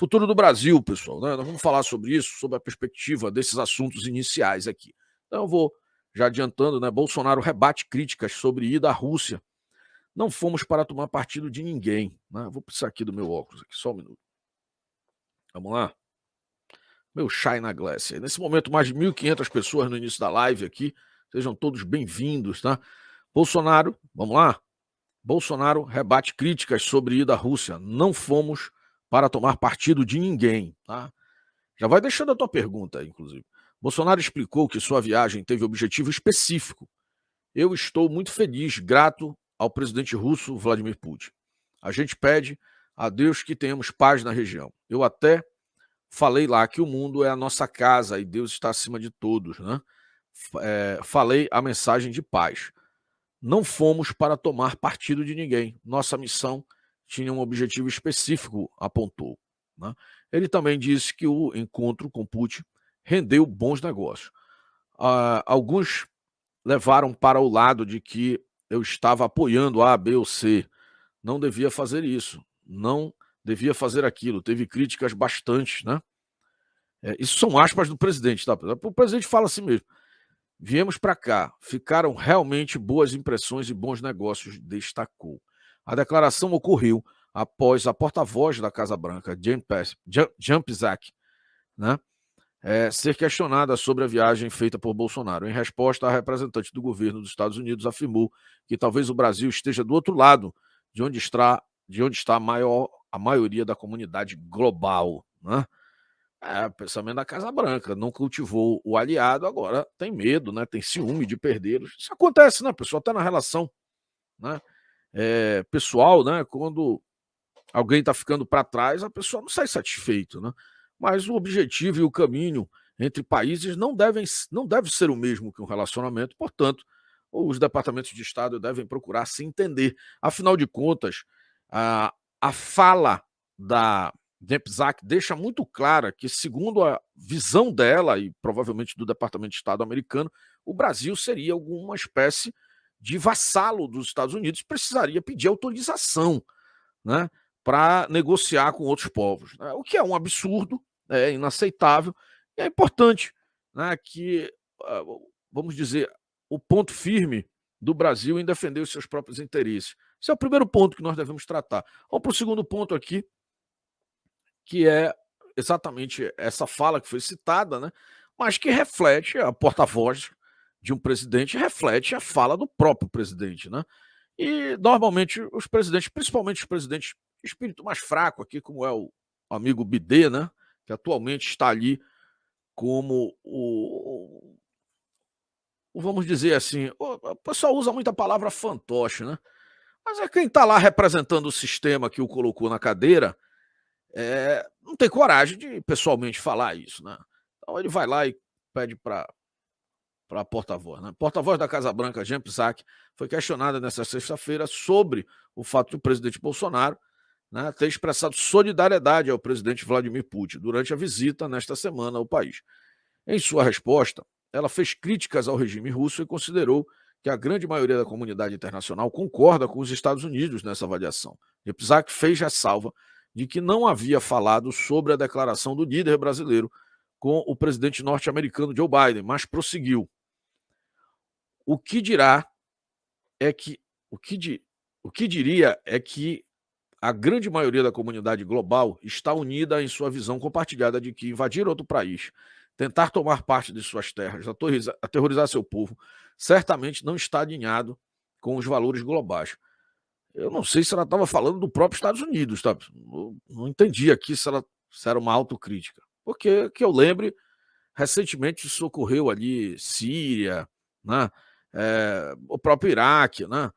Futuro do Brasil, pessoal, né? Nós vamos falar sobre isso, sobre a perspectiva desses assuntos iniciais aqui. Então eu vou já adiantando, né? Bolsonaro rebate críticas sobre ida à Rússia. Não fomos para tomar partido de ninguém, né? Vou precisar aqui do meu óculos, aqui, só um minuto. Vamos lá. Meu China Glass. Nesse momento, mais de 1.500 pessoas no início da live aqui. Sejam todos bem-vindos, tá? Bolsonaro, vamos lá? Bolsonaro rebate críticas sobre ida à Rússia. Não fomos para tomar partido de ninguém, tá? Já vai deixando a tua pergunta aí, inclusive. Bolsonaro explicou que sua viagem teve objetivo específico. Eu estou muito feliz, grato ao presidente russo Vladimir Putin. A gente pede a Deus que tenhamos paz na região. Eu até falei lá que o mundo é a nossa casa e Deus está acima de todos, né? Falei a mensagem de paz. Não fomos para tomar partido de ninguém. Nossa missão tinha um objetivo específico, apontou, né? Ele também disse que o encontro com Putin rendeu bons negócios. Alguns levaram para o lado de que eu estava apoiando A, B ou C. Não devia fazer isso. Não devia fazer aquilo. Teve críticas bastante, né? Isso são aspas do presidente, tá? O presidente fala assim mesmo. Viemos para cá, ficaram realmente boas impressões e bons negócios, destacou. A declaração ocorreu após a porta-voz da Casa Branca, Jen Psaki, né, ser questionada sobre a viagem feita por Bolsonaro. Em resposta, a representante do governo dos Estados Unidos afirmou que talvez o Brasil esteja do outro lado de onde está a maioria da comunidade global, né? Pensamento da Casa Branca, não cultivou o aliado, agora tem medo, né? Tem ciúme de perdê-los. Isso acontece, né, pessoal? Até na relação, né? Pessoal, né? Quando alguém está ficando para trás, a pessoa não sai satisfeito, né? Mas o objetivo e o caminho entre países não deve ser o mesmo que um relacionamento, portanto, os departamentos de Estado devem procurar se entender. Afinal de contas, a fala da Psaki deixa muito clara que, segundo a visão dela e provavelmente do Departamento de Estado americano, o Brasil seria alguma espécie de vassalo dos Estados Unidos, precisaria pedir autorização, né, para negociar com outros povos, né, o que é um absurdo, é inaceitável, e é importante, né, que, vamos dizer, o ponto firme do Brasil em defender os seus próprios interesses. Esse é o primeiro ponto que nós devemos tratar. Vamos para o segundo ponto aqui, que é exatamente essa fala que foi citada, né, mas que reflete a porta-voz de um presidente, reflete a fala do próprio presidente, né? E normalmente os presidentes, principalmente os presidentes de espírito mais fraco aqui, como é o amigo Bidê, né, que atualmente está ali como vamos dizer assim, o pessoal usa muito a palavra fantoche, né? Mas é quem está lá representando o sistema que o colocou na cadeira, não tem coragem de pessoalmente falar isso, né? Então ele vai lá e pede para a porta-voz, né? Porta-voz da Casa Branca, Jen Psaki, foi questionada nesta sexta-feira sobre o fato do presidente Bolsonaro, né, ter expressado solidariedade ao presidente Vladimir Putin durante a visita nesta semana ao país. Em sua resposta, ela fez críticas ao regime russo e considerou que a grande maioria da comunidade internacional concorda com os Estados Unidos nessa avaliação. Psaki fez ressalva de que não havia falado sobre a declaração do líder brasileiro com o presidente norte-americano Joe Biden, mas prosseguiu. O que diria é que a grande maioria da comunidade global está unida em sua visão compartilhada de que invadir outro país, tentar tomar parte de suas terras, aterrorizar seu povo, certamente não está alinhado com os valores globais. Eu não sei se ela estava falando do próprio Estados Unidos, tá? Não entendi aqui se era uma autocrítica. Porque, que eu lembre, recentemente isso ocorreu ali, Síria, né? O próprio Iraque, né?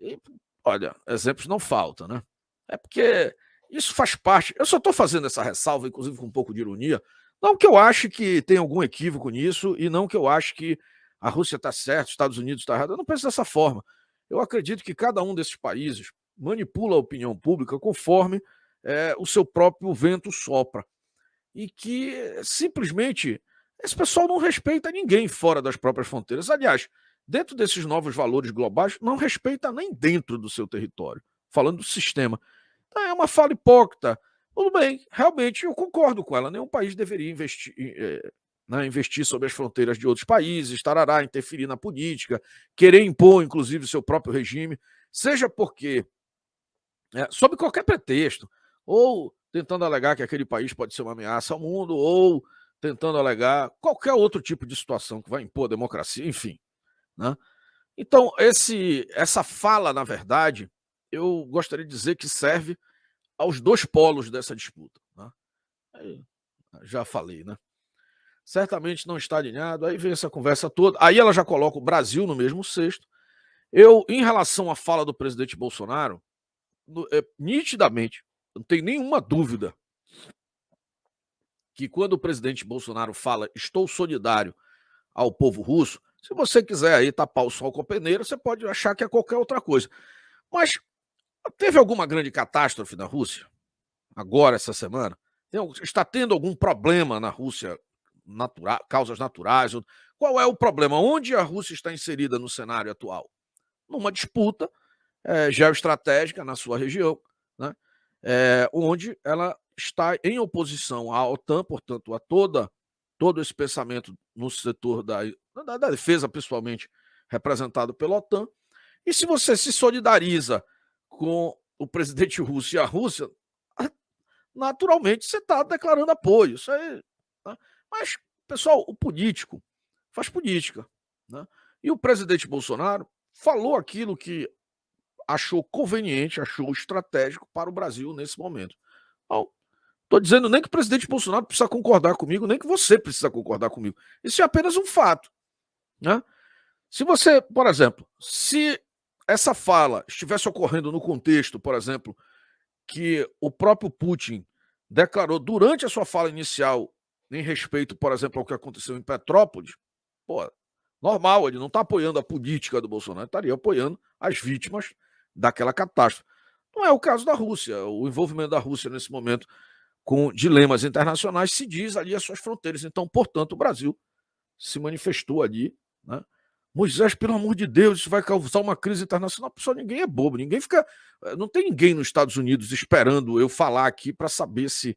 E, olha, exemplos não faltam, né? É porque isso faz parte. Eu só estou fazendo essa ressalva, inclusive com um pouco de ironia, não que eu ache que tem algum equívoco nisso e não que eu ache que a Rússia está certa, os Estados Unidos está errado. Eu não penso dessa forma. Eu acredito que cada um desses países manipula a opinião pública conforme o seu próprio vento sopra. E que simplesmente esse pessoal não respeita ninguém fora das próprias fronteiras. Aliás, dentro desses novos valores globais, não respeita nem dentro do seu território, falando do sistema. Então, é uma fala hipócrita, Tudo bem, realmente eu concordo com ela. Nenhum país deveria investir sobre as fronteiras de outros países, tarará, interferir na política, querer impor, inclusive, o seu próprio regime, seja porque, sob qualquer pretexto, ou tentando alegar que aquele país pode ser uma ameaça ao mundo, ou tentando alegar qualquer outro tipo de situação que vai impor a democracia, enfim. Né? Então, essa fala, na verdade, eu gostaria de dizer que serve aos dois polos dessa disputa. Né? Já falei, né? Certamente não está alinhado, aí vem essa conversa toda. Aí ela já coloca o Brasil no mesmo cesto. Eu, em relação à fala do presidente Bolsonaro, nitidamente, não tem nenhuma dúvida que quando o presidente Bolsonaro fala estou solidário ao povo russo, se você quiser aí tapar o sol com a peneira, você pode achar que é qualquer outra coisa. Mas teve alguma grande catástrofe na Rússia? Agora, essa semana? Está tendo algum problema na Rússia, causas naturais? Qual é o problema? Onde a Rússia está inserida no cenário atual? Numa disputa geoestratégica na sua região, né? Onde ela está em oposição à OTAN, portanto, a todo esse pensamento no setor da defesa, principalmente representado pela OTAN. E se você se solidariza com o presidente russo e a Rússia, naturalmente você está declarando apoio. Isso aí, né? Mas, pessoal, o político faz política. Né? E o presidente Bolsonaro falou aquilo que achou conveniente, achou estratégico para o Brasil nesse momento. Então, estou dizendo nem que o presidente Bolsonaro precisa concordar comigo, nem que você precisa concordar comigo. Isso é apenas um fato. Né? Se você, por exemplo, se essa fala estivesse ocorrendo no contexto, por exemplo, que o próprio Putin declarou durante a sua fala inicial em respeito, por exemplo, ao que aconteceu em Petrópolis, pô, normal, ele não está apoiando a política do Bolsonaro, estaria apoiando as vítimas daquela catástrofe. Não é o caso da Rússia. O envolvimento da Rússia nesse momento com dilemas internacionais se diz ali as suas fronteiras. Então, portanto, o Brasil se manifestou ali, né? Moisés, pelo amor de Deus, isso vai causar uma crise internacional. Pessoal, ninguém é bobo, ninguém fica. Não tem ninguém nos Estados Unidos esperando eu falar aqui para saber se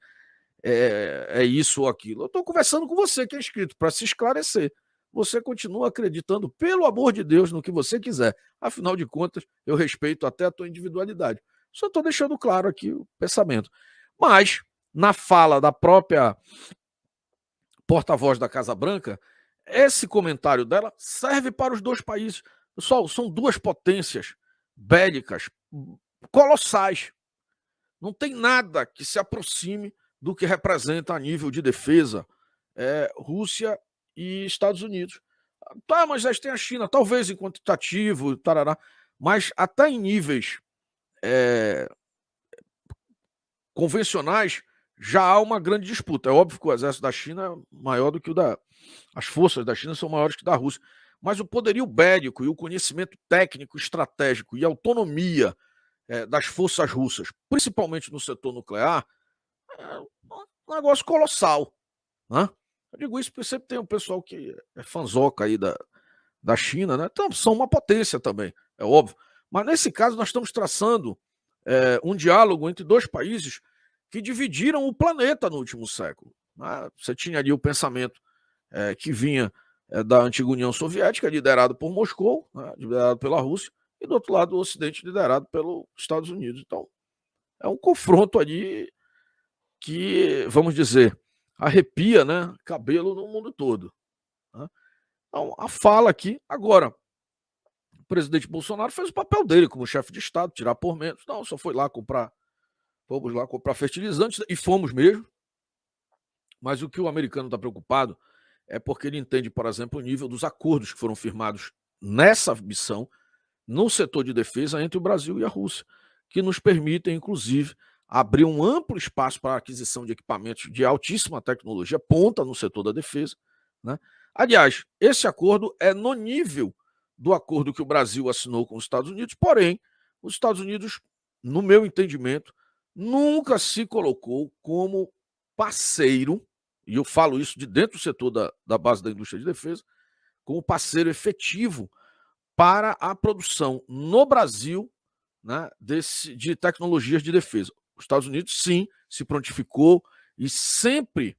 é isso ou aquilo. Eu estou conversando com você que é inscrito para se esclarecer. Você continua acreditando, pelo amor de Deus, no que você quiser. Afinal de contas, eu respeito até a tua individualidade. Só estou deixando claro aqui o pensamento. Mas, na fala da própria porta-voz da Casa Branca, esse comentário dela serve para os dois países. Pessoal, são duas potências bélicas colossais. Não tem nada que se aproxime do que representa a nível de defesa Rússia e Estados Unidos. Tá, mas tem a China, talvez em quantitativo, tarará, mas até em níveis convencionais já há uma grande disputa. É óbvio que o exército da China é maior do que o da. As forças da China são maiores que da Rússia. Mas o poderio bélico e o conhecimento técnico, estratégico e autonomia das forças russas, principalmente no setor nuclear, é um negócio colossal. Né? Eu digo isso porque sempre tem um pessoal que é fanzoca aí da China, né? Então, são uma potência também, é óbvio. Mas nesse caso, nós estamos traçando um diálogo entre dois países que dividiram o planeta no último século. Né? Você tinha ali o pensamento que vinha da antiga União Soviética, liderado por Moscou, né? Liderado pela Rússia, e do outro lado o Ocidente, liderado pelos Estados Unidos. Então, é um confronto ali que, vamos dizer, arrepia, né, cabelo no mundo todo. Né? Então, a fala aqui, agora, o presidente Bolsonaro fez o papel dele como chefe de Estado, tirar por menos. Não, só foi lá comprar, fomos lá comprar fertilizantes, e fomos mesmo. Mas o que o americano está preocupado é porque ele entende, por exemplo, o nível dos acordos que foram firmados nessa missão, no setor de defesa, entre o Brasil e a Rússia, que nos permitem, inclusive, abrir um amplo espaço para a aquisição de equipamentos de altíssima tecnologia, ponta no setor da defesa. Né? Aliás, esse acordo é no nível do acordo que o Brasil assinou com os Estados Unidos, porém, os Estados Unidos, no meu entendimento, nunca se colocou como parceiro, e eu falo isso de dentro do setor da base da indústria de defesa, como parceiro efetivo para a produção no Brasil, né, de tecnologias de defesa. Os Estados Unidos, sim, se prontificou e sempre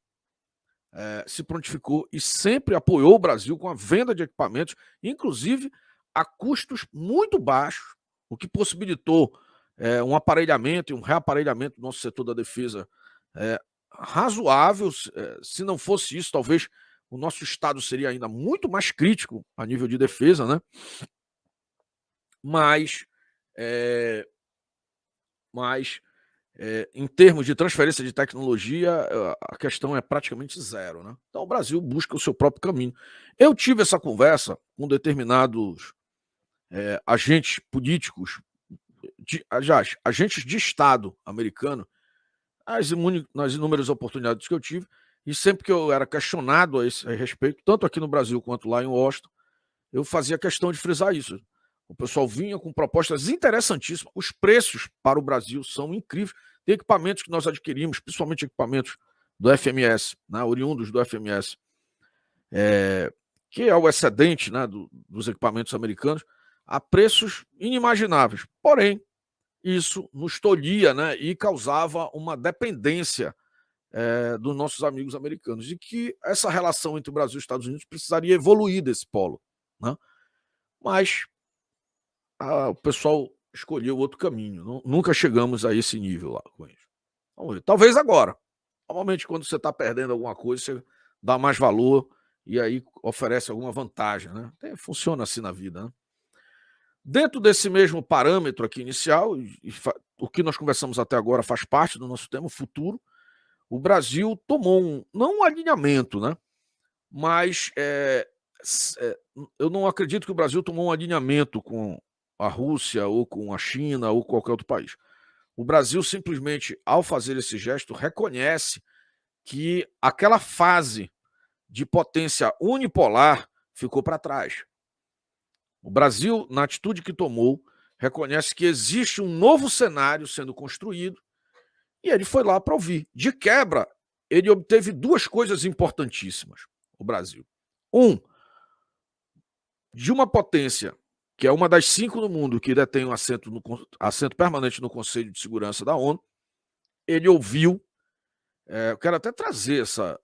apoiou o Brasil com a venda de equipamentos, inclusive a custos muito baixos, o que possibilitou um aparelhamento e um reaparelhamento do nosso setor da defesa razoável. Se não fosse isso, talvez o nosso Estado seria ainda muito mais crítico a nível de defesa, né? Mas em termos de transferência de tecnologia, a questão é praticamente zero, né? Então o Brasil busca o seu próprio caminho. Eu tive essa conversa com determinados agentes políticos, agentes de Estado americano, nas inúmeras oportunidades que eu tive, e sempre que eu era questionado a esse respeito, tanto aqui no Brasil quanto lá em Washington, eu fazia questão de frisar isso. O pessoal vinha com propostas interessantíssimas. Os preços para o Brasil são incríveis. Tem equipamentos que nós adquirimos, principalmente equipamentos do FMS, né, oriundos do FMS, que é o excedente, né, dos equipamentos americanos, a preços inimagináveis. Porém, isso nos tolhia, né, e causava uma dependência dos nossos amigos americanos. E que essa relação entre o Brasil e os Estados Unidos precisaria evoluir desse polo, né? Mas o pessoal escolheu outro caminho. Nunca chegamos a esse nível lá com isso. Vamos ver. Talvez agora. Normalmente, quando você está perdendo alguma coisa, você dá mais valor e aí oferece alguma vantagem, né? Funciona assim na vida, né? Dentro desse mesmo parâmetro aqui inicial, o que nós conversamos até agora faz parte do nosso tema, o futuro. O Brasil tomou não um alinhamento, né? Mas eu não acredito que o Brasil tomou um alinhamento com a Rússia ou com a China ou qualquer outro país. O Brasil simplesmente, ao fazer esse gesto, reconhece que aquela fase de potência unipolar ficou para trás. O Brasil, na atitude que tomou, reconhece que existe um novo cenário sendo construído e ele foi lá para ouvir. De quebra, ele obteve duas coisas importantíssimas, o Brasil. De uma potência que é uma das 5 no mundo que detém um assento permanente no Conselho de Segurança da ONU, ele ouviu, eu quero até trazer essa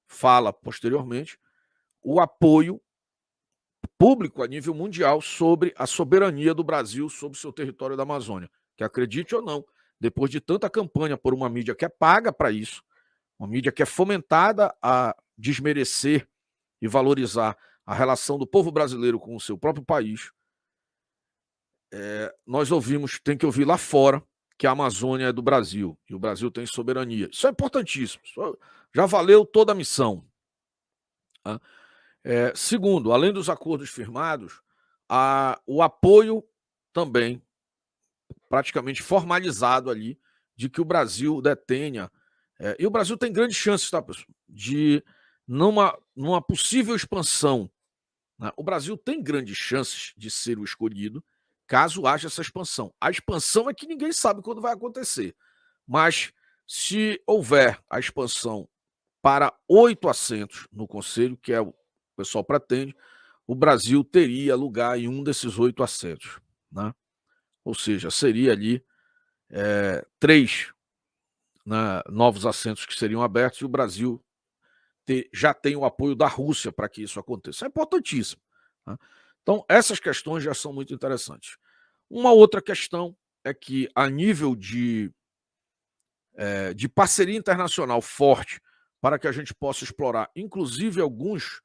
fala posteriormente, o apoio público a nível mundial sobre a soberania do Brasil sobre o seu território da Amazônia. Que acredite ou não, depois de tanta campanha por uma mídia que é paga para isso, uma mídia que é fomentada a desmerecer e valorizar a relação do povo brasileiro com o seu próprio país, nós tem que ouvir lá fora que a Amazônia é do Brasil e o Brasil tem soberania. Isso é importantíssimo. Isso já valeu toda a missão. Segundo, além dos acordos firmados, o apoio também praticamente formalizado ali de que o Brasil detenha. E o Brasil tem grandes chances, tá, pessoal, de numa possível expansão. Né? O Brasil tem grandes chances de ser o escolhido caso haja essa expansão. A expansão é que ninguém sabe quando vai acontecer. Mas se houver a expansão para 8 assentos no Conselho, que é o pessoal pretende, o Brasil teria lugar em um desses 8 assentos. Né? Ou seja, seria ali 3 novos assentos que seriam abertos e o Brasil já tem o apoio da Rússia para que isso aconteça. É importantíssimo. Né? Então, essas questões já são muito interessantes. Uma outra questão é que, a nível de parceria internacional forte, para que a gente possa explorar, inclusive, algumas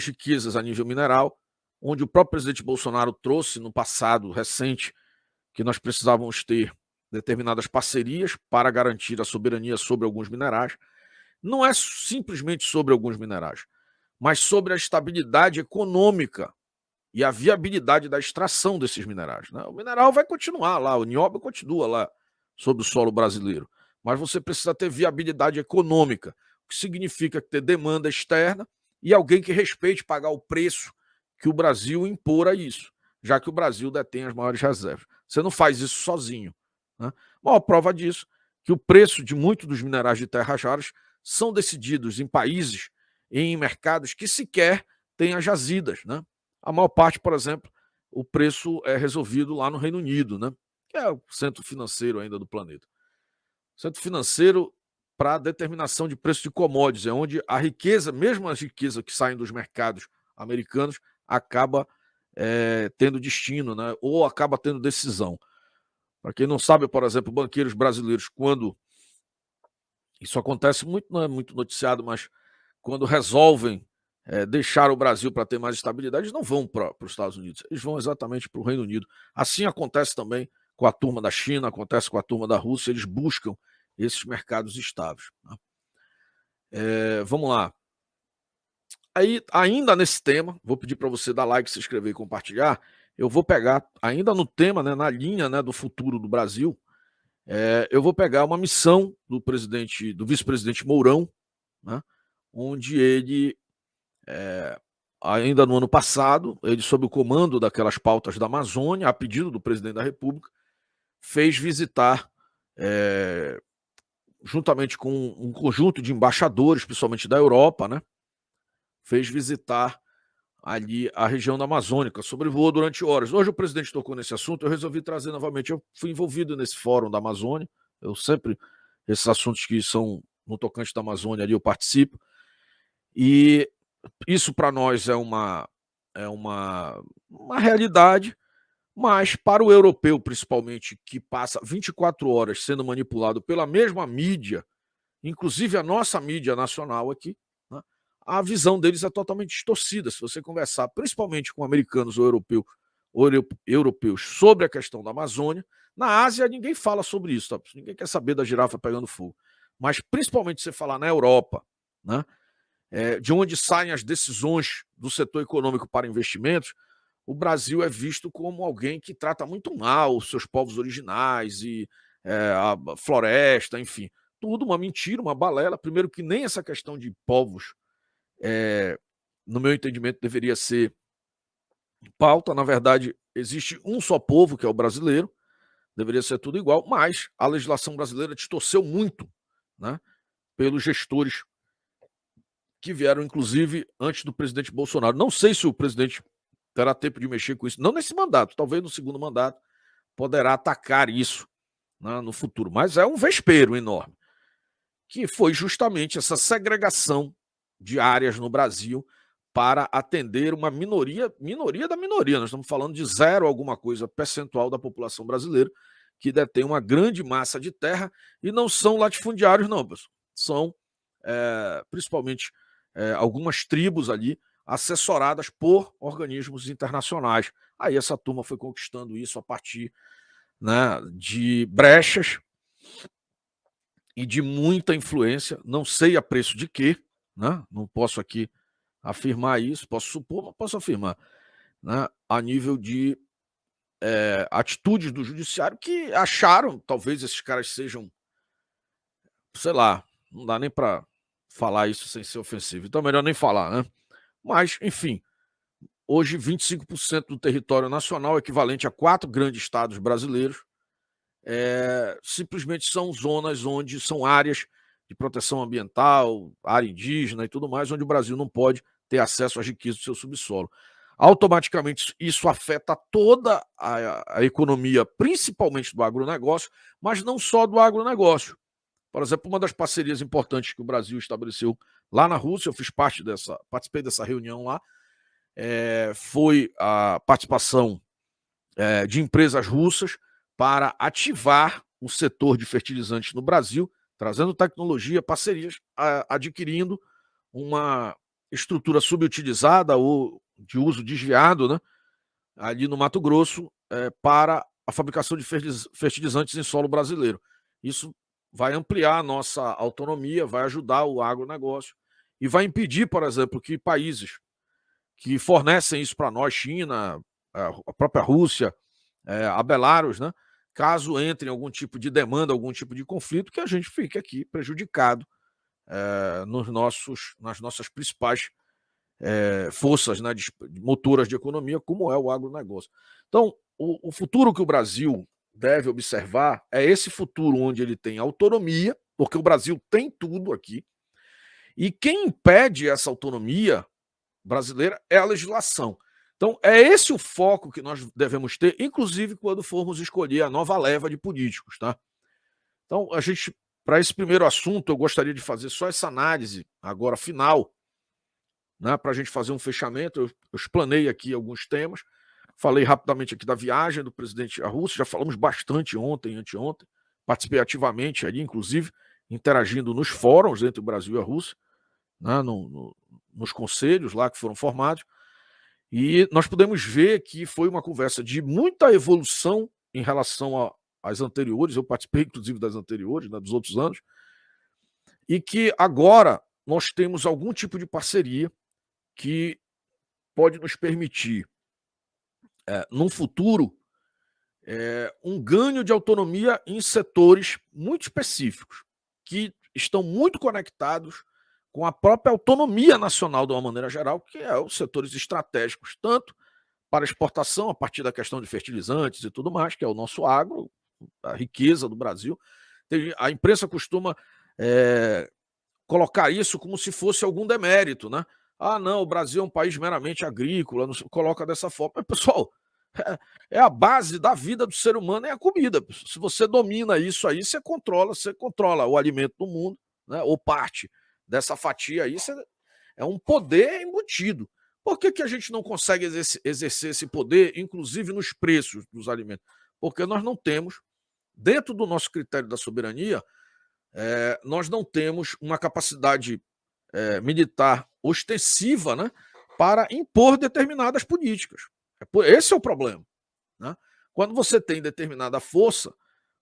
riquezas a nível mineral, onde o próprio presidente Bolsonaro trouxe no passado recente que nós precisávamos ter determinadas parcerias para garantir a soberania sobre alguns minerais. Não é simplesmente sobre alguns minerais, mas sobre a estabilidade econômica e a viabilidade da extração desses minerais. Né? O mineral vai continuar lá, o nióbio continua lá sobre o solo brasileiro, mas você precisa ter viabilidade econômica, o que significa ter demanda externa e alguém que respeite pagar o preço que o Brasil impor a isso, já que o Brasil detém as maiores reservas. Você não faz isso sozinho. Né? A maior prova disso é que o preço de muitos dos minerais de terras raras são decididos em países, em mercados que sequer têm as jazidas. Né? A maior parte, por exemplo, o preço é resolvido lá no Reino Unido, né? que é o centro financeiro ainda do planeta. Centro financeiro para determinação de preço de commodities, é onde a riqueza, mesmo a riqueza que saem dos mercados americanos, acaba tendo destino, né? Ou acaba tendo decisão. Para quem não sabe, por exemplo, banqueiros brasileiros, quando isso acontece muito, não é muito noticiado, mas quando resolvem deixar o Brasil para ter mais estabilidade, eles não vão para os Estados Unidos, eles vão exatamente para o Reino Unido. Assim acontece também com a turma da China, acontece com a turma da Rússia, eles buscam esses mercados estáveis. Né? Vamos lá. Aí, ainda nesse tema, vou pedir para você dar like, se inscrever e compartilhar. Eu vou pegar, ainda no tema, né, na linha, né, do futuro do Brasil, eu vou pegar uma missão do vice-presidente Mourão, né, onde ele, ainda no ano passado, ele sob o comando daquelas pautas da Amazônia, a pedido do presidente da República, fez visitar, juntamente com um conjunto de embaixadores, principalmente da Europa, né, fez visitar ali a região da Amazônica, sobrevoou durante horas. Hoje o presidente tocou nesse assunto, eu resolvi trazer novamente. Eu fui envolvido nesse fórum da Amazônia, eu sempre, esses assuntos que são no tocante da Amazônia ali, eu participo, e isso para nós é uma realidade, mas para o europeu, principalmente, que passa 24 horas sendo manipulado pela mesma mídia, inclusive a nossa mídia nacional aqui, né, a visão deles é totalmente distorcida. Se você conversar, principalmente com americanos ou europeus, sobre a questão da Amazônia, na Ásia ninguém fala sobre isso, tá? Ninguém quer saber da girafa pegando fogo. Mas principalmente você falar na Europa, né, de onde saem as decisões do setor econômico para investimentos, o Brasil é visto como alguém que trata muito mal os seus povos originais e a floresta, enfim. Tudo uma mentira, uma balela. Primeiro que nem essa questão de povos, no meu entendimento, deveria ser pauta. Na verdade, existe um só povo, que é o brasileiro, deveria ser tudo igual, mas a legislação brasileira distorceu muito, né, pelos gestores que vieram, inclusive, antes do presidente Bolsonaro. Não sei se o presidente terá tempo de mexer com isso, não nesse mandato, talvez no segundo mandato poderá atacar isso, né, no futuro, mas é um vespeiro enorme, que foi justamente essa segregação de áreas no Brasil para atender uma minoria da minoria. Nós estamos falando de zero alguma coisa percentual da população brasileira que detém uma grande massa de terra e não são latifundiários, não, pessoal. São principalmente algumas tribos ali assessoradas por organismos internacionais. Aí essa turma foi conquistando isso a partir, né, de brechas e de muita influência, não sei a preço de quê, né? Não posso aqui afirmar isso, posso supor, mas posso afirmar, né? A nível de atitudes do judiciário que acharam, talvez esses caras sejam, sei lá, não dá nem para falar isso sem ser ofensivo, então é melhor nem falar, né? Mas, enfim, hoje 25% do território nacional, equivalente a 4 grandes estados brasileiros, simplesmente são zonas onde são áreas de proteção ambiental, área indígena e tudo mais, onde o Brasil não pode ter acesso às riquezas do seu subsolo. Automaticamente isso afeta toda a economia, principalmente do agronegócio, mas não só do agronegócio. Por exemplo, uma das parcerias importantes que o Brasil estabeleceu lá na Rússia, eu participei dessa reunião lá, foi a participação de empresas russas para ativar o setor de fertilizantes no Brasil, trazendo tecnologia, parcerias, adquirindo uma estrutura subutilizada ou de uso desviado, né, ali no Mato Grosso, para a fabricação de fertilizantes em solo brasileiro. Isso vai ampliar a nossa autonomia, vai ajudar o agronegócio e vai impedir, por exemplo, que países que fornecem isso para nós, China, a própria Rússia, a Belarus, né, caso entre em algum tipo de demanda, algum tipo de conflito, que a gente fique aqui prejudicado nas nossas principais forças, né, motoras de economia, como é o agronegócio. Então, o futuro que o Brasil deve observar é esse futuro onde ele tem autonomia, porque o Brasil tem tudo aqui, e quem impede essa autonomia brasileira é a legislação. Então, é esse o foco que nós devemos ter, inclusive quando formos escolher a nova leva de políticos, tá? Então, para esse primeiro assunto, eu gostaria de fazer só essa análise agora final, né, para a gente fazer um fechamento. Eu explanei aqui alguns temas, falei rapidamente aqui da viagem do presidente à Rússia, já falamos bastante ontem, anteontem, participei ativamente ali, inclusive, interagindo nos fóruns entre o Brasil e a Rússia, né, nos conselhos lá que foram formados, e nós podemos ver que foi uma conversa de muita evolução em relação às anteriores. Eu participei, inclusive, das anteriores, né, dos outros anos, e que agora nós temos algum tipo de parceria que pode nos permitir, num futuro, um ganho de autonomia em setores muito específicos, que estão muito conectados com a própria autonomia nacional de uma maneira geral, que é os setores estratégicos, tanto para exportação, a partir da questão de fertilizantes e tudo mais, que é o nosso agro, a riqueza do Brasil. A imprensa costuma colocar isso como se fosse algum demérito, né? Ah, não, o Brasil é um país meramente agrícola, não se coloca dessa forma. Mas, pessoal, é a base da vida do ser humano, é a comida. Se você domina isso aí, você controla o alimento do mundo, né? Ou parte dessa fatia aí, é um poder embutido. Por que a gente não consegue exercer esse poder, inclusive nos preços dos alimentos? Porque nós não temos, dentro do nosso critério da soberania, nós não temos uma capacidade militar ostensiva, né, para impor determinadas políticas. Esse é o problema, né? Quando você tem determinada força,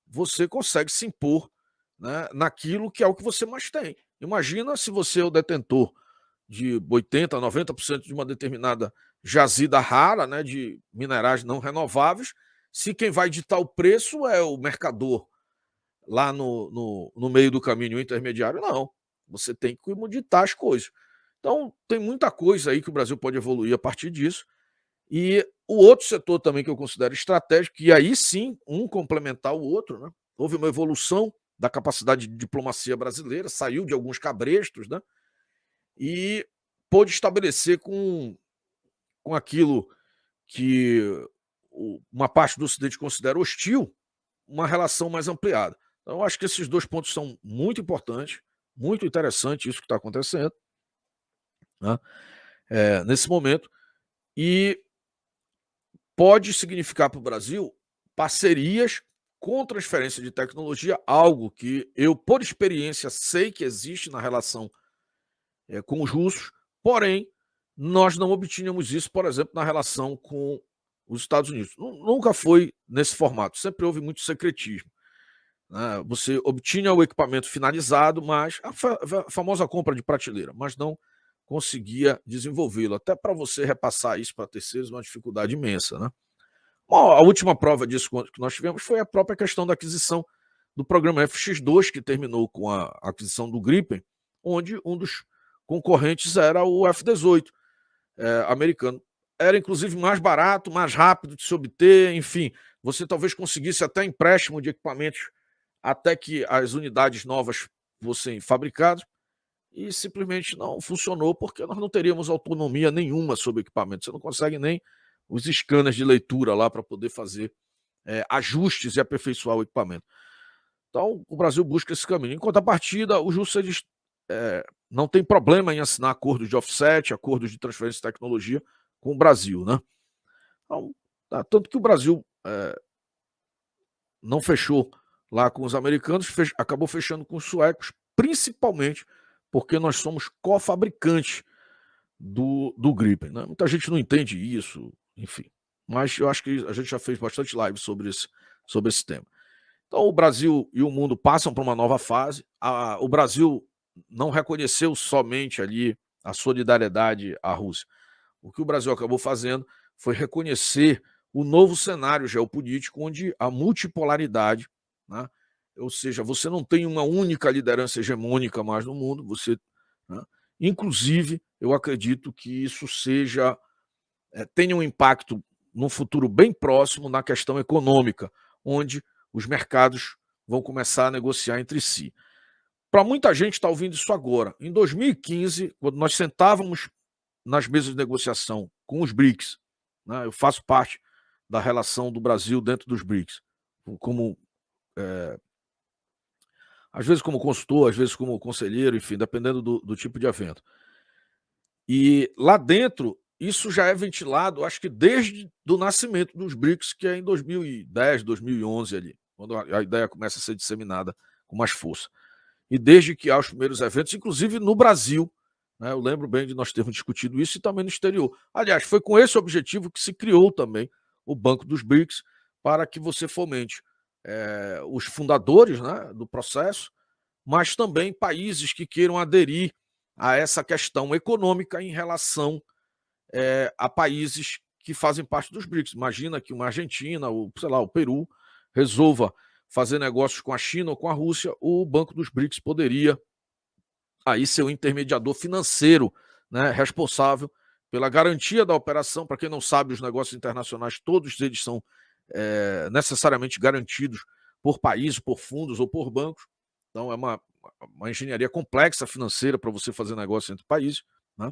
você consegue se impor, né, naquilo que é o que você mais tem. Imagina se você é o detentor de 80%, 90% de uma determinada jazida rara, né, de minerais não renováveis, se quem vai ditar o preço é o mercador lá no meio do caminho, o intermediário, não. Você tem que ditar as coisas. Então, tem muita coisa aí que o Brasil pode evoluir a partir disso. E o outro setor também que eu considero estratégico, e aí sim, um complementar o outro, né? Houve uma evolução da capacidade de diplomacia brasileira, saiu de alguns cabrestos, né? E pôde estabelecer com aquilo que uma parte do Ocidente considera hostil, uma relação mais ampliada. Então, eu acho que esses dois pontos são muito importantes, muito interessante isso que está acontecendo, né, nesse momento, e pode significar para o Brasil parcerias com transferência de tecnologia, algo que eu, por experiência, sei que existe na relação com os russos, porém, nós não obtínhamos isso, por exemplo, na relação com os Estados Unidos. Nunca foi nesse formato, sempre houve muito secretismo. Né? Você obtinha o equipamento finalizado, mas a famosa compra de prateleira, mas não conseguia desenvolvê-lo. Até para você repassar isso para terceiros, uma dificuldade imensa. Né? Bom, a última prova disso que nós tivemos foi a própria questão da aquisição do programa FX2, que terminou com a aquisição do Gripen, onde um dos concorrentes era o F-18 americano. Era, inclusive, mais barato, mais rápido de se obter, enfim, você talvez conseguisse até empréstimo de equipamentos até que as unidades novas fossem fabricadas, e simplesmente não funcionou, porque nós não teríamos autonomia nenhuma sobre o equipamento. Você não consegue nem os scanners de leitura lá para poder fazer ajustes e aperfeiçoar o equipamento. Então, o Brasil busca esse caminho. Em contrapartida, os russos não tem problema em assinar acordos de offset, acordos de transferência de tecnologia com o Brasil. Né? Então, tanto que o Brasil não fechou lá com os americanos, acabou fechando com os suecos, principalmente porque nós somos cofabricantes do Gripen. Né? Muita gente não entende isso, enfim. Mas eu acho que a gente já fez bastante live sobre esse tema. Então, o Brasil e o mundo passam para uma nova fase. O Brasil não reconheceu somente ali a solidariedade à Rússia. O que o Brasil acabou fazendo foi reconhecer o novo cenário geopolítico, onde a multipolaridade, né? Ou seja, você não tem uma única liderança hegemônica mais no mundo, né? Inclusive, eu acredito que isso tenha um impacto no futuro bem próximo na questão econômica, onde os mercados vão começar a negociar entre si. Para muita gente está ouvindo isso agora. Em 2015, quando nós sentávamos nas mesas de negociação com os BRICS, né? Eu faço parte da relação do Brasil dentro dos BRICS, como às vezes como consultor, às vezes como conselheiro, enfim, dependendo do tipo de evento. E lá dentro, isso já é ventilado, acho que desde o nascimento dos BRICS, que é em 2010, 2011 ali, quando a ideia começa a ser disseminada com mais força. E desde que há os primeiros eventos, inclusive no Brasil, né, eu lembro bem de nós termos discutido isso e também no exterior. Aliás, foi com esse objetivo que se criou também o Banco dos BRICS, para que você fomente os fundadores, né, do processo, mas também países que queiram aderir a essa questão econômica em relação a países que fazem parte dos BRICS. Imagina que uma Argentina, ou sei lá, o Peru, resolva fazer negócios com a China ou com a Rússia, o Banco dos BRICS poderia aí ser o intermediador financeiro, né, responsável pela garantia da operação. Para quem não sabe, os negócios internacionais, todos eles são necessariamente garantidos por países, por fundos ou por bancos. Então é uma engenharia complexa financeira para você fazer negócio entre países, né?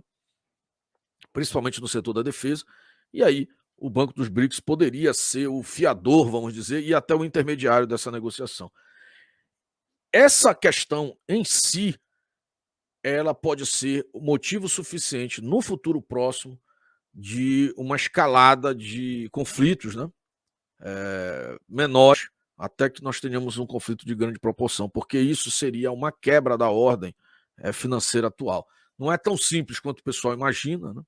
Principalmente no setor da defesa. E aí o Banco dos BRICS poderia ser o fiador, vamos dizer, e até o intermediário dessa negociação. Essa questão em si, ela pode ser motivo suficiente no futuro próximo de uma escalada de conflitos, né? Menores, até que nós tenhamos um conflito de grande proporção, porque isso seria uma quebra da ordem financeira atual. Não é tão simples quanto o pessoal imagina, né?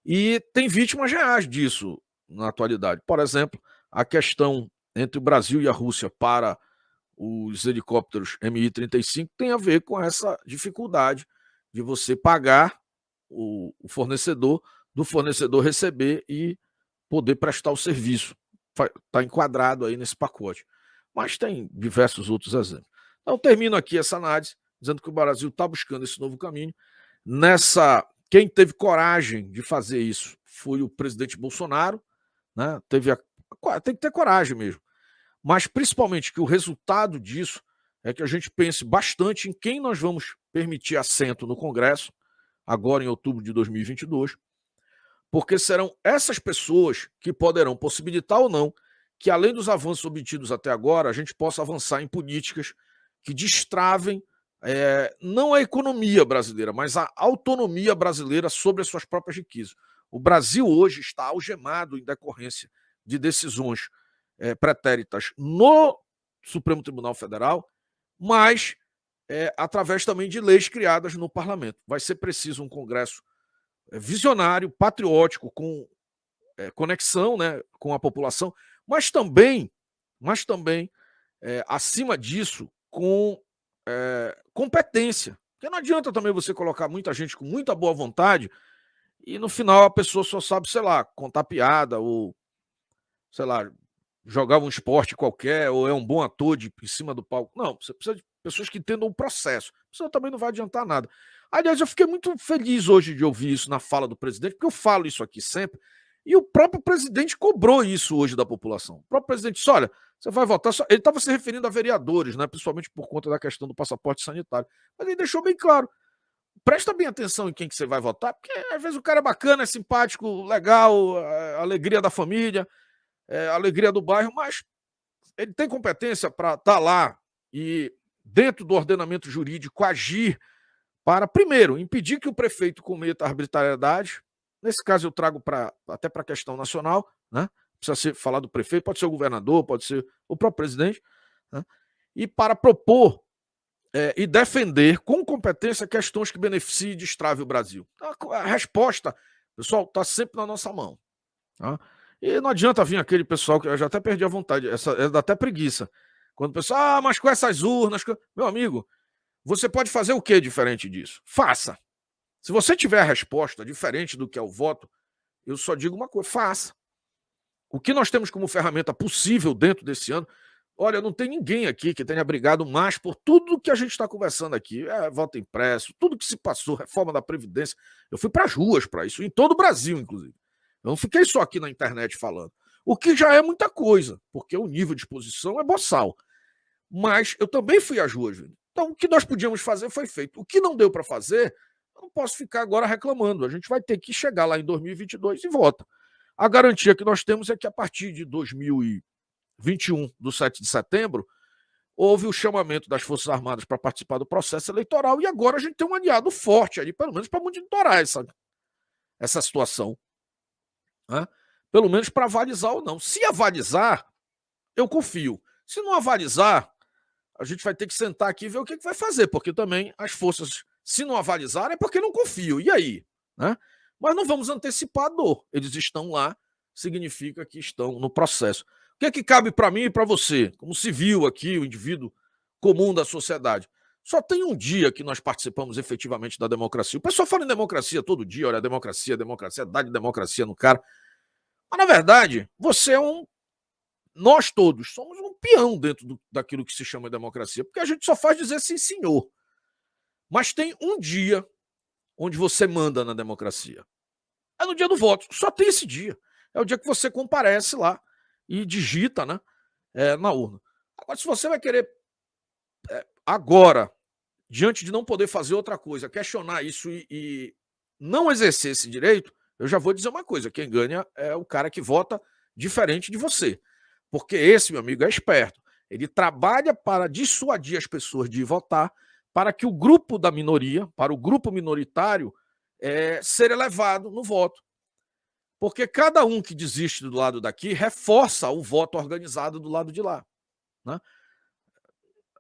E tem vítimas reais disso na atualidade. Por exemplo, a questão entre o Brasil e a Rússia para os helicópteros Mi-35 tem a ver com essa dificuldade de você pagar o fornecedor, do fornecedor receber e poder prestar o serviço. Está enquadrado aí nesse pacote. Mas tem diversos outros exemplos. Então, termino aqui essa análise, dizendo que o Brasil está buscando esse novo caminho. Quem teve coragem de fazer isso foi o presidente Bolsonaro, né? Tem que ter coragem mesmo. Mas principalmente que o resultado disso é que a gente pense bastante em quem nós vamos permitir assento no Congresso, agora em outubro de 2022, porque serão essas pessoas que poderão possibilitar ou não que, além dos avanços obtidos até agora, a gente possa avançar em políticas que destravem não a economia brasileira, mas a autonomia brasileira sobre as suas próprias riquezas. O Brasil hoje está algemado em decorrência de decisões pretéritas no Supremo Tribunal Federal, mas através também de leis criadas no Parlamento. Vai ser preciso um Congresso visionário, patriótico, com conexão, né, com a população, mas também acima disso, com competência. Porque não adianta também você colocar muita gente com muita boa vontade e no final a pessoa só sabe, sei lá, contar piada ou, sei lá, jogar um esporte qualquer ou é um bom ator em cima do palco. Não, você precisa de pessoas que entendam o processo. Isso também não vai adiantar nada. Aliás, eu fiquei muito feliz hoje de ouvir isso na fala do presidente, porque eu falo isso aqui sempre, e o próprio presidente cobrou isso hoje da população. O próprio presidente disse, olha, você vai votar... Ele estava se referindo a vereadores, né, principalmente por conta da questão do passaporte sanitário. Mas ele deixou bem claro, presta bem atenção em quem que você vai votar, porque às vezes o cara é bacana, é simpático, legal, alegria da família, alegria do bairro, mas ele tem competência para estar lá e, dentro do ordenamento jurídico, agir para, primeiro, impedir que o prefeito cometa arbitrariedade. Nesse caso, eu trago até para a questão nacional, né? Precisa ser falar do prefeito, pode ser o governador, pode ser o próprio presidente, né? E para propor e defender com competência questões que beneficiem e destravem o Brasil. A resposta, pessoal, está sempre na nossa mão. Tá? E não adianta vir aquele pessoal que eu já até perdi a vontade, dá até preguiça. Quando o pessoal, mas com essas urnas. Meu amigo, você pode fazer o que diferente disso? Faça. Se você tiver a resposta diferente do que é o voto, eu só digo uma coisa: faça. O que nós temos como ferramenta possível dentro desse ano, olha, não tem ninguém aqui que tenha brigado mais por tudo que a gente está conversando aqui. Voto impresso, tudo que se passou, reforma da Previdência. Eu fui para as ruas para isso, em todo o Brasil, inclusive. Eu não fiquei só aqui na internet falando. O que já é muita coisa, porque o nível de exposição é boçal. Mas eu também fui às ruas. Então, o que nós podíamos fazer foi feito. O que não deu para fazer, eu não posso ficar agora reclamando. A gente vai ter que chegar lá em 2022 e vota. A garantia que nós temos é que a partir de 2021, do 7 de setembro, houve o chamamento das Forças Armadas para participar do processo eleitoral e agora a gente tem um aliado forte ali, pelo menos para monitorar essa situação. Né? Pelo menos para avalizar ou não. Se avalizar, eu confio. Se não avalizar, a gente vai ter que sentar aqui e ver o que vai fazer, porque também as forças, se não avalizar, é porque não confiam. E aí? Né? Mas não vamos antecipar a dor. Eles estão lá, significa que estão no processo. O que é que cabe para mim e para você, como civil aqui, o indivíduo comum da sociedade? Só tem um dia que nós participamos efetivamente da democracia. O pessoal fala em democracia todo dia, olha, democracia, dá de democracia no cara. Mas, na verdade, você é nós todos somos um peão dentro daquilo que se chama democracia, porque a gente só faz dizer sim, senhor. Mas tem um dia onde você manda na democracia. É no dia do voto. Só tem esse dia. É o dia que você comparece lá e digita, né, na urna. Agora, se você vai querer agora, diante de não poder fazer outra coisa, questionar isso e não exercer esse direito, eu já vou dizer uma coisa: quem ganha é o cara que vota diferente de você. Porque esse, meu amigo, é esperto. Ele trabalha para dissuadir as pessoas de votar, para que o grupo da minoria, para o grupo minoritário, ser elevado no voto. Porque cada um que desiste do lado daqui reforça o voto organizado do lado de lá. Né?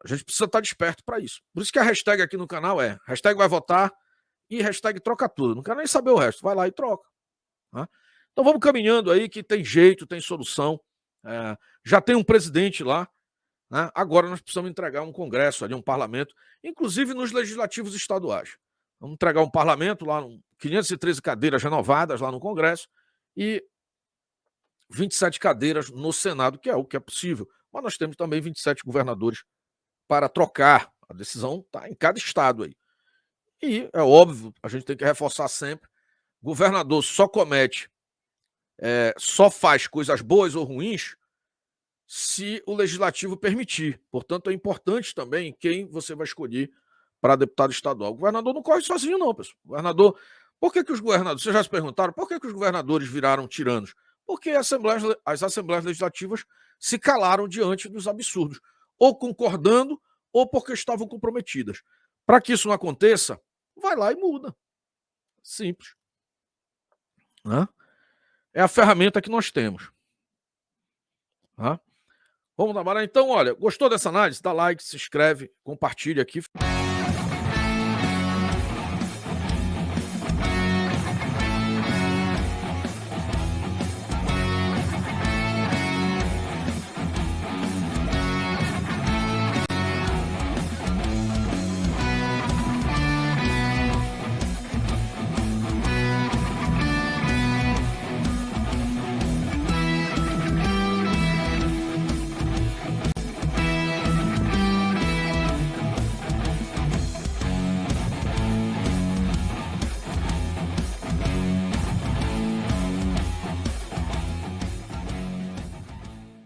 A gente precisa estar desperto para isso. Por isso que a hashtag aqui no canal é hashtag vai votar e hashtag troca tudo. Não quero nem saber o resto. Vai lá e troca. Né? Então vamos caminhando aí que tem jeito, tem solução. Já tem um presidente lá. Né? Agora nós precisamos entregar um congresso ali, um parlamento, inclusive nos legislativos estaduais. Vamos entregar um parlamento lá, 513 cadeiras renovadas lá no Congresso e 27 cadeiras no Senado, que é o que é possível. Mas nós temos também 27 governadores para trocar. A decisão está em cada estado aí. E é óbvio, a gente tem que reforçar sempre: governador só comete, só faz coisas boas ou ruins se o legislativo permitir. Portanto, é importante também quem você vai escolher para deputado estadual. O governador não corre sozinho, não, pessoal. O governador. Por que os governadores, vocês já se perguntaram, por que os governadores viraram tiranos? Porque as assembleias legislativas se calaram diante dos absurdos, ou concordando, ou porque estavam comprometidas. Para que isso não aconteça, vai lá e muda. Simples. Né? É a ferramenta que nós temos. Né? Vamos trabalhar então, olha, gostou dessa análise? Dá like, se inscreve, compartilha aqui.